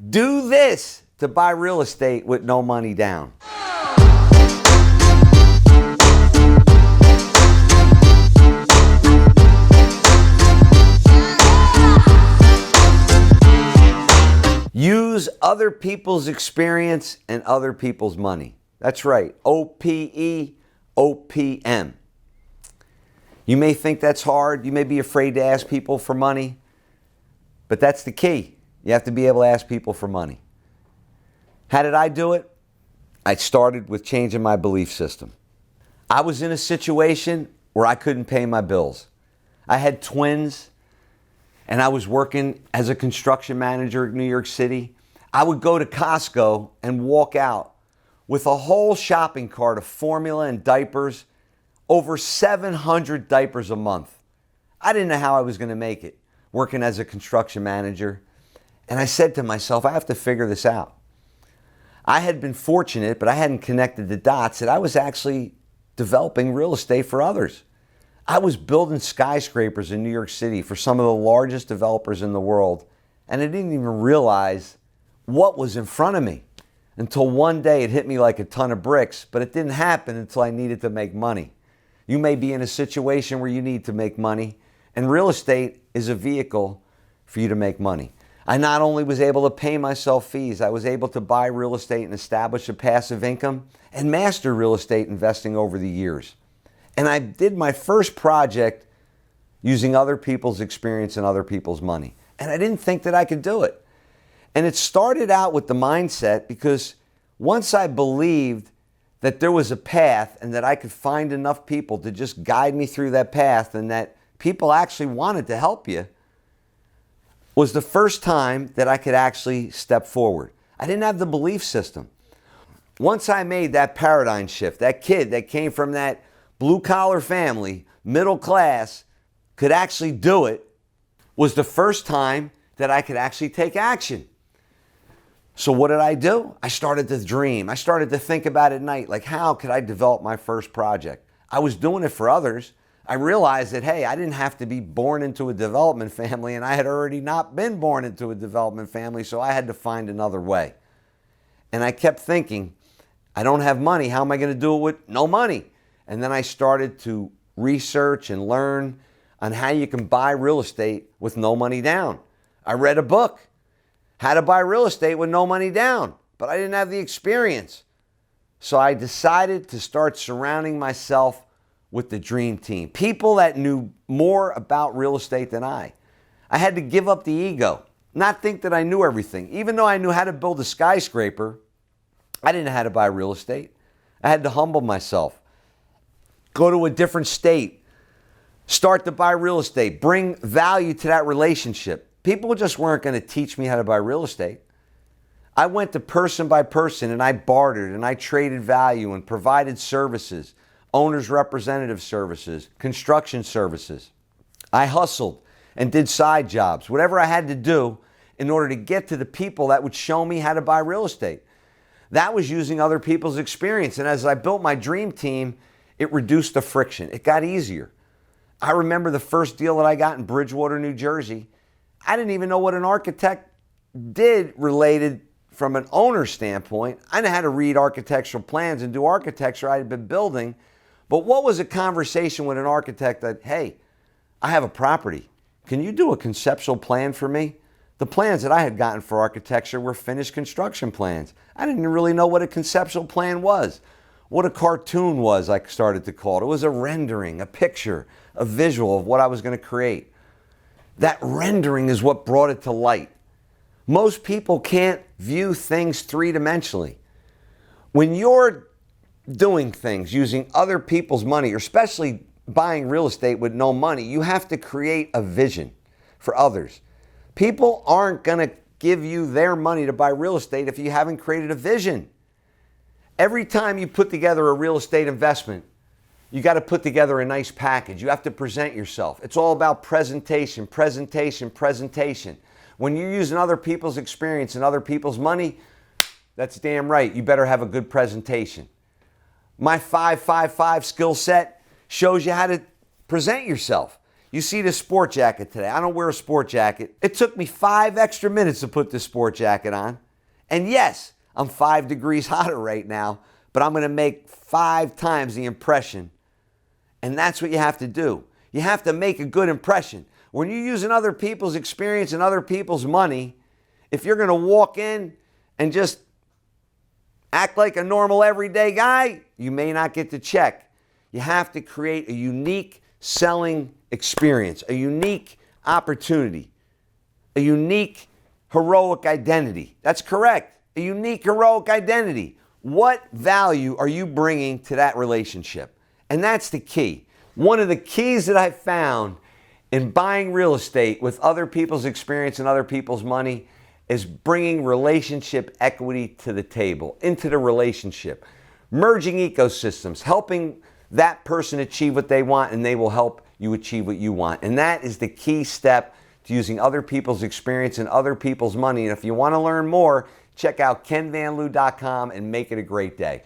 Do this to buy real estate with no money down. Use other people's experience and other people's money. That's right. OPE, OPM. You may think that's hard. You may be afraid to ask people for money, but that's the key. You have to be able to ask people for money. How did I do it? I started with changing my belief system. I was in a situation where I couldn't pay my bills. I had twins, and I was working as a construction manager in New York City. I would go to Costco and walk out with a whole shopping cart of formula and diapers, over 700 diapers a month. I didn't know how I was going to make it working as a construction manager. And I said to myself, I have to figure this out. I had been fortunate, but I hadn't connected the dots that I was actually developing real estate for others. I was building skyscrapers in New York City for some of the largest developers in the world, and I didn't even realize what was in front of me until one day it hit me like a ton of bricks, but it didn't happen until I needed to make money. You may be in a situation where you need to make money, and real estate is a vehicle for you to make money. I not only was able to pay myself fees, I was able to buy real estate and establish a passive income and master real estate investing over the years. And I did my first project using other people's experience and other people's money. And I didn't think that I could do it. And it started out with the mindset because once I believed that there was a path and that I could find enough people to just guide me through that path and that people actually wanted to help you, was the first time that I could actually step forward. I didn't have the belief system. Once I made that paradigm shift, that kid that came from that blue-collar family, middle class, could actually do it, was the first time that I could actually take action. So what did I do? I started to dream. I started to think about it at night, like how could I develop my first project? I was doing it for others. I realized that, hey, I didn't have to be born into a development family, and I had already not been born into a development family, so I had to find another way. And I kept thinking, I don't have money. How am I going to do it with no money? And then I started to research and learn on how you can buy real estate with no money down. I read a book, How to Buy Real Estate with No Money Down, but I didn't have the experience. So I decided to start surrounding myself with the dream team, people that knew more about real estate than I. I had to give up the ego, not think that I knew everything. Even though I knew how to build a skyscraper, I didn't know how to buy real estate. I had to humble myself, go to a different state, start to buy real estate, bring value to that relationship. People just weren't going to teach me how to buy real estate. I went to person by person and I bartered and I traded value and provided services, owner's representative services, construction services. I hustled and did side jobs, whatever I had to do in order to get to the people that would show me how to buy real estate. That was using other people's experience. And as I built my dream team, it reduced the friction. It got easier. I remember the first deal that I got in Bridgewater, New Jersey. I didn't even know what an architect did related from an owner standpoint. I knew how to read architectural plans and do architecture. I had been building. But what was a conversation with an architect that, hey, I have a property. Can you do a conceptual plan for me? The plans that I had gotten for architecture were finished construction plans. I didn't really know what a conceptual plan was. What a cartoon was, I started to call it. It was a rendering, a picture, a visual of what I was going to create. That rendering is what brought it to light. Most people can't view things three-dimensionally. When you're doing things using other people's money, or especially buying real estate with no money, you have to create a vision for others. People aren't going to give you their money to buy real estate if you haven't created a vision. Every time you put together a real estate investment, you got to put together a nice package. You have to present yourself. It's all about presentation, presentation, presentation. When you're using other people's experience and other people's money, that's damn right. You better have a good presentation. My 5-5-5 skill set shows you how to present yourself. You see this sport jacket today. I don't wear a sport jacket. It took me 5 extra minutes to put this sport jacket on. And yes, I'm 5 degrees hotter right now, but I'm going to make 5 times the impression. And that's what you have to do. You have to make a good impression. When you're using other people's experience and other people's money, if you're going to walk in and just act like a normal everyday guy, you may not get the check. You have to create a unique selling experience, a unique opportunity, a unique heroic identity. That's correct. A unique heroic identity. What value are you bringing to that relationship? And that's the key. One of the keys that I've found in buying real estate with other people's experience and other people's money is bringing relationship equity to the table, into the relationship. Merging ecosystems, helping that person achieve what they want, and they will help you achieve what you want. And that is the key step to using other people's experience and other people's money. And if you want to learn more, check out kenvanliew.com and make it a great day.